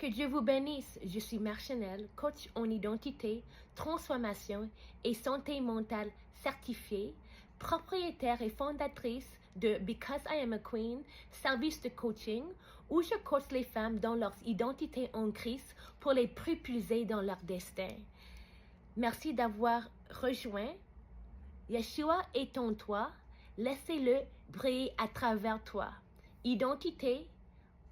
Que Dieu vous bénisse. Je suis Marchanel, coach en identité, transformation et santé mentale certifiée, propriétaire et fondatrice de Because I Am a Queen, service de coaching, où je coach les femmes dans leur identité en Christ pour les propulser dans leur destin. Merci d'avoir rejoint. Yeshua est en toi. Laissez-le briller à travers toi. Identité,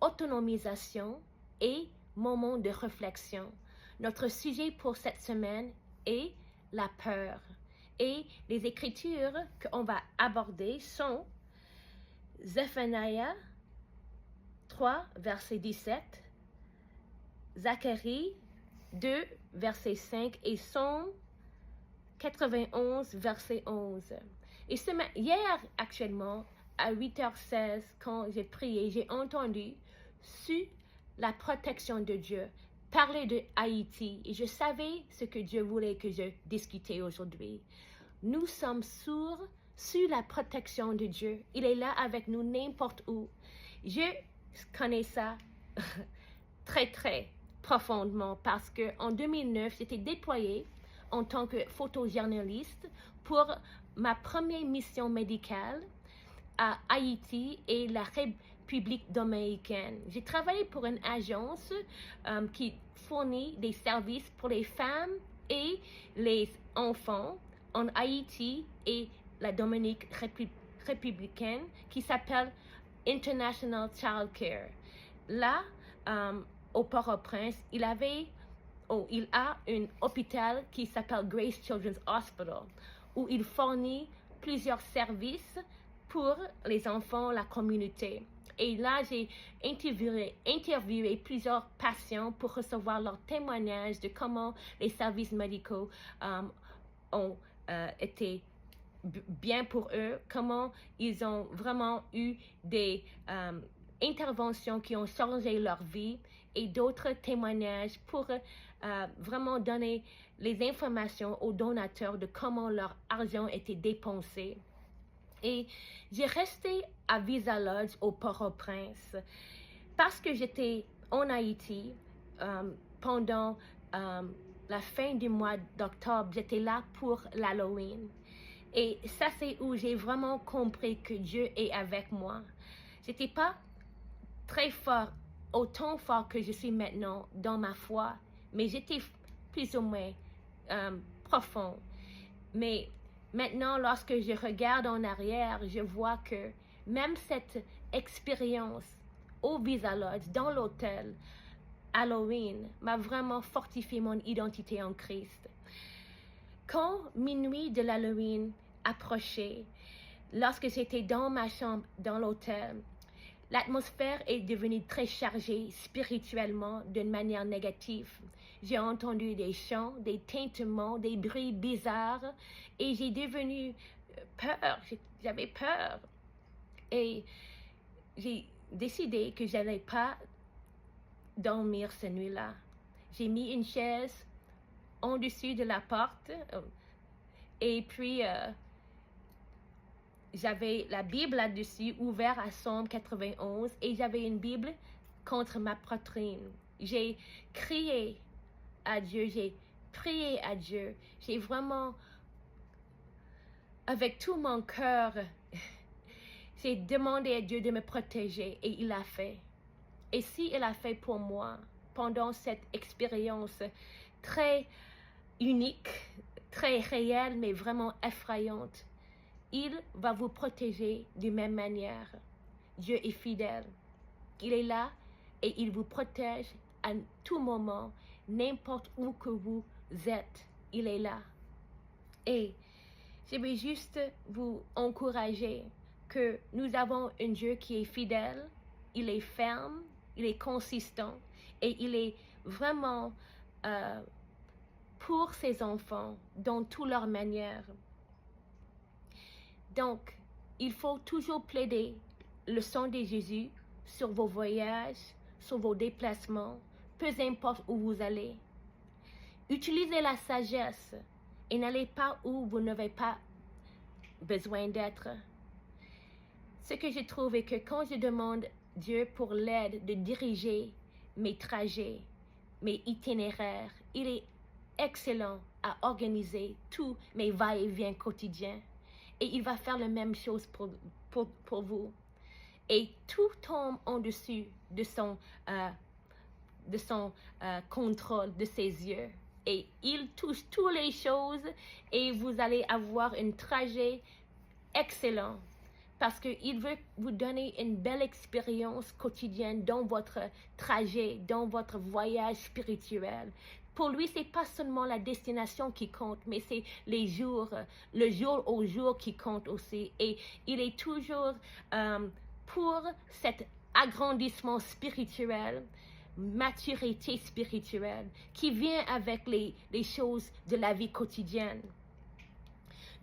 autonomisation et moment de réflexion. Notre sujet pour cette semaine est la peur. Et les écritures qu'on va aborder sont Zephaniah 3, verset 17, Zacharie 2, verset 5 et Psaume 91, verset 11. Et hier, actuellement, à 8h16, quand j'ai prié, j'ai entendu sur la protection de Dieu, parler de Haïti, et je savais ce que Dieu voulait que je discutais aujourd'hui. Nous sommes sur la protection de Dieu. Il est là avec nous n'importe où. Je connais ça très, très profondément parce qu'en 2009, j'étais déployée en tant que photojournaliste pour ma première mission médicale à Haïti et la République dominicaine. J'ai travaillé pour une agence qui fournit des services pour les femmes et les enfants en Haïti et la Dominique républicaine qui s'appelle International Child Care. Là, au Port-au-Prince, il a un hôpital qui s'appelle Grace Children's Hospital où il fournit plusieurs services pour les enfants, la communauté. Et là, j'ai interviewé plusieurs patients pour recevoir leurs témoignages de comment les services médicaux ont été bien pour eux, comment ils ont vraiment eu des interventions qui ont changé leur vie et d'autres témoignages pour vraiment donner les informations aux donateurs de comment leur argent était dépensé. Et j'ai resté à Visa Lodge au Port-au-Prince parce que j'étais en Haïti pendant la fin du mois d'octobre. J'étais là pour l'Halloween. Et ça, c'est où j'ai vraiment compris que Dieu est avec moi. J'étais pas très fort, autant fort que je suis maintenant dans ma foi, mais j'étais plus ou moins profond. Mais maintenant, lorsque je regarde en arrière, je vois que même cette expérience au Visa Lodge, dans l'hôtel Halloween, m'a vraiment fortifié mon identité en Christ. Quand minuit de l'Halloween approchait, lorsque j'étais dans ma chambre, dans l'hôtel, l'atmosphère est devenue très chargée spirituellement d'une manière négative. J'ai entendu des chants, des tintements, des bruits bizarres et j'ai devenu peur. J'avais peur. Et j'ai décidé que je n'allais pas dormir cette nuit-là. J'ai mis une chaise en dessus de la porte et puis j'avais la Bible là-dessus, ouverte à Psaume 91, et j'avais une Bible contre ma poitrine. J'ai crié à Dieu, j'ai prié à Dieu. J'ai vraiment, avec tout mon cœur, j'ai demandé à Dieu de me protéger et il a fait. Et si il a fait pour moi, pendant cette expérience très unique, très réelle, mais vraiment effrayante, il va vous protéger de même manière. Dieu est fidèle. Il est là et il vous protège à tout moment, n'importe où que vous êtes. Il est là. Et je vais juste vous encourager que nous avons un Dieu qui est fidèle, il est ferme, il est consistant et il est vraiment pour ses enfants dans toutes leurs manières. Donc, il faut toujours plaider le sang de Jésus sur vos voyages, sur vos déplacements, peu importe où vous allez. Utilisez la sagesse et n'allez pas où vous n'avez pas besoin d'être. Ce que je trouve est que quand je demande Dieu pour l'aide de diriger mes trajets, mes itinéraires. Il est excellent à organiser tous mes va-et-vient quotidiens. Et il va faire la même chose pour vous. Et tout tombe en dessus de son contrôle, de ses yeux. Et il touche toutes les choses et vous allez avoir un trajet excellent parce qu'il veut vous donner une belle expérience quotidienne dans votre trajet, dans votre voyage spirituel. Pour lui, c'est pas seulement la destination qui compte, mais c'est les jours, le jour au jour qui compte aussi. Et il est toujours pour cet agrandissement spirituel, maturité spirituelle qui vient avec les choses de la vie quotidienne.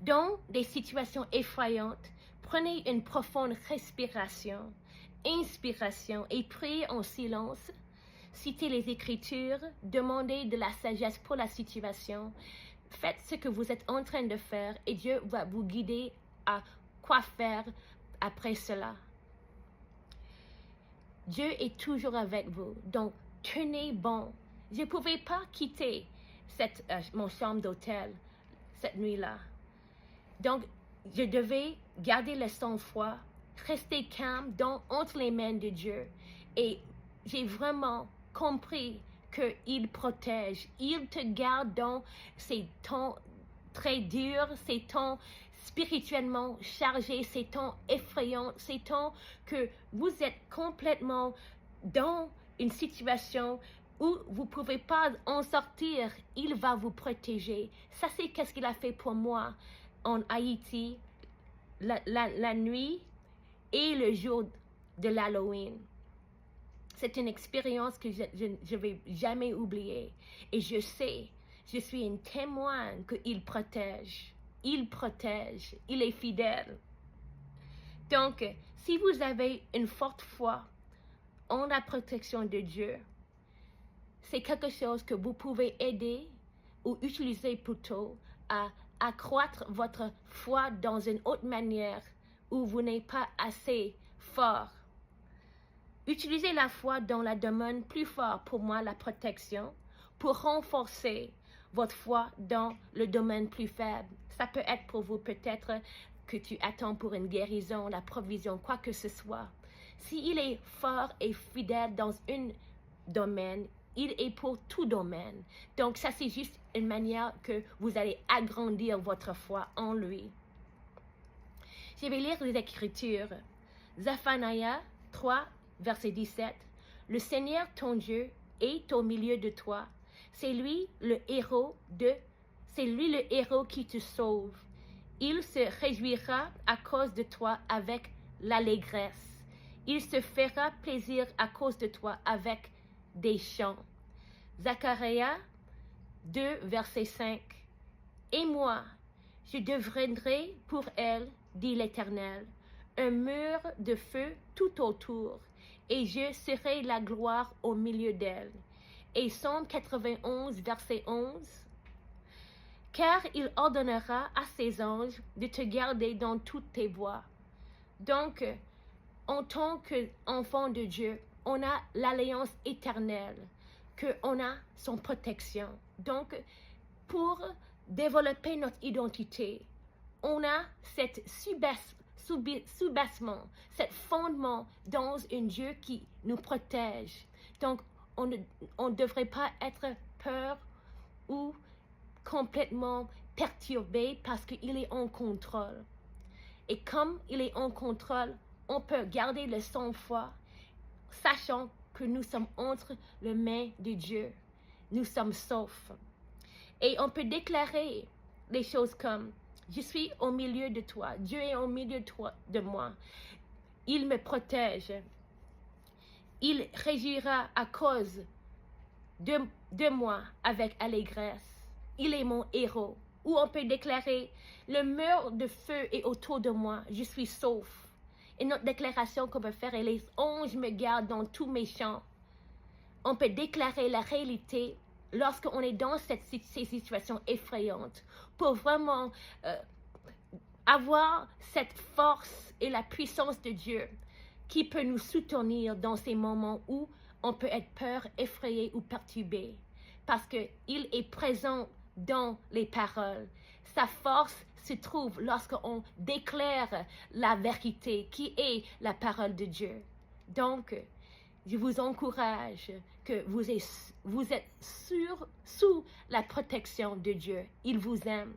Dans des situations effrayantes, prenez une profonde respiration, inspiration et priez en silence. Citez les Écritures, demandez de la sagesse pour la situation. Faites ce que vous êtes en train de faire et Dieu va vous guider à quoi faire après cela. Dieu est toujours avec vous, donc tenez bon. Je ne pouvais pas quitter mon chambre d'hôtel cette nuit-là. Donc, je devais garder le sang-froid, rester calme entre les mains de Dieu. Et j'ai vraiment compris qu'il protège. Il te garde dans ces temps très durs, ces temps spirituellement chargés, ces temps effrayants, ces temps que vous êtes complètement dans une situation où vous ne pouvez pas en sortir. Il va vous protéger. Ça, c'est qu'est-ce qu'il a fait pour moi en Haïti, la nuit et le jour de l'Halloween. C'est une expérience que je ne vais jamais oublier. Et je sais, je suis une témoin qu'il protège. Il protège. Il est fidèle. Donc, si vous avez une forte foi en la protection de Dieu, c'est quelque chose que vous pouvez aider ou utiliser plutôt à accroître votre foi dans une autre manière où vous n'êtes pas assez fort. Utilisez la foi dans le domaine plus fort, pour moi, la protection, pour renforcer votre foi dans le domaine plus faible. Ça peut être pour vous peut-être que tu attends pour une guérison, la provision, quoi que ce soit. S'il est fort et fidèle dans un domaine, il est pour tout domaine. Donc, ça, c'est juste une manière que vous allez agrandir votre foi en lui. Je vais lire les Écritures. Zaphanaïa 3, verset 17. Le Seigneur, ton Dieu, est au milieu de toi. C'est lui le héros qui te sauve. Il se réjouira à cause de toi avec l'allégresse. Il se fera plaisir à cause de toi avec des chants. Zacharie 2, verset 5. Et moi, je deviendrai pour elle, dit l'Éternel, un mur de feu tout autour, et je serai la gloire au milieu d'elle. Et Psaume 91, verset 11. Car il ordonnera à ses anges de te garder dans toutes tes voies. Donc, en tant qu'enfant de Dieu, on a l'alliance éternelle, qu'on a son protection. Donc, pour développer notre identité, on a cette soubassement, cet fondement dans un Dieu qui nous protège. Donc, on ne devrait pas être peur ou complètement perturbé parce qu'il est en contrôle. Et comme il est en contrôle, on peut garder le sang-froid, sachant que nous sommes entre les mains de Dieu. Nous sommes saufs. Et on peut déclarer des choses comme « Je suis au milieu de toi. Dieu est au milieu de moi. Il me protège. Il régira à cause de moi avec allégresse. Il est mon héros. » Ou on peut déclarer « Le mur de feu est autour de moi. Je suis sauf. » Et notre déclaration qu'on peut faire est « Les anges me gardent dans tous mes champs. » On peut déclarer la réalité lorsqu'on est dans ces situations effrayantes pour vraiment avoir cette force et la puissance de Dieu qui peut nous soutenir dans ces moments où on peut être peur, effrayé ou perturbé parce qu'il est présent dans les paroles. Sa force se trouve lorsqu'on déclare la vérité qui est la parole de Dieu. Donc, je vous encourage que vous êtes sous la protection de Dieu. Il vous aime.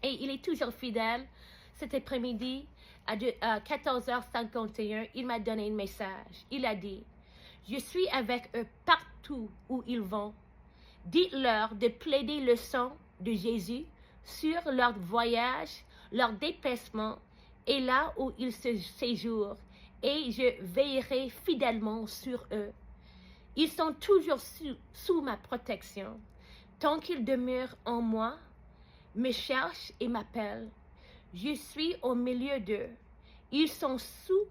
Et il est toujours fidèle. Cet après-midi, à 14h51, il m'a donné un message. Il a dit, « Je suis avec eux partout où ils vont. Dites-leur de plaider le sang de Jésus sur leur voyage, leur déplacement et là où ils se séjournent, et je veillerai fidèlement sur eux. Ils sont toujours sous ma protection. Tant qu'ils demeurent en moi, me cherchent et m'appellent. Je suis au milieu d'eux. Ils sont sous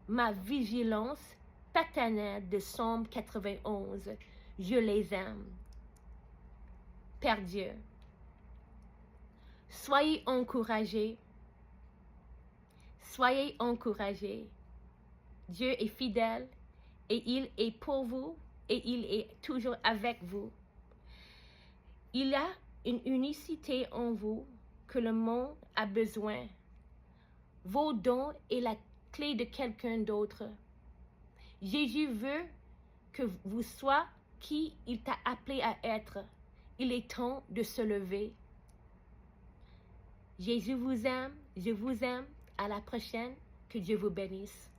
ma vigilance paternelle de Psaume 91. Je les aime. Père Dieu, soyez encouragés. Soyez encouragés. Dieu est fidèle et il est pour vous et il est toujours avec vous. Il y a une unicité en vous que le monde a besoin. Vos dons est la clé de quelqu'un d'autre. Jésus veut que vous soyez qui il t'a appelé à être. Il est temps de se lever. Jésus vous aime, je vous aime. À la prochaine. Que Dieu vous bénisse.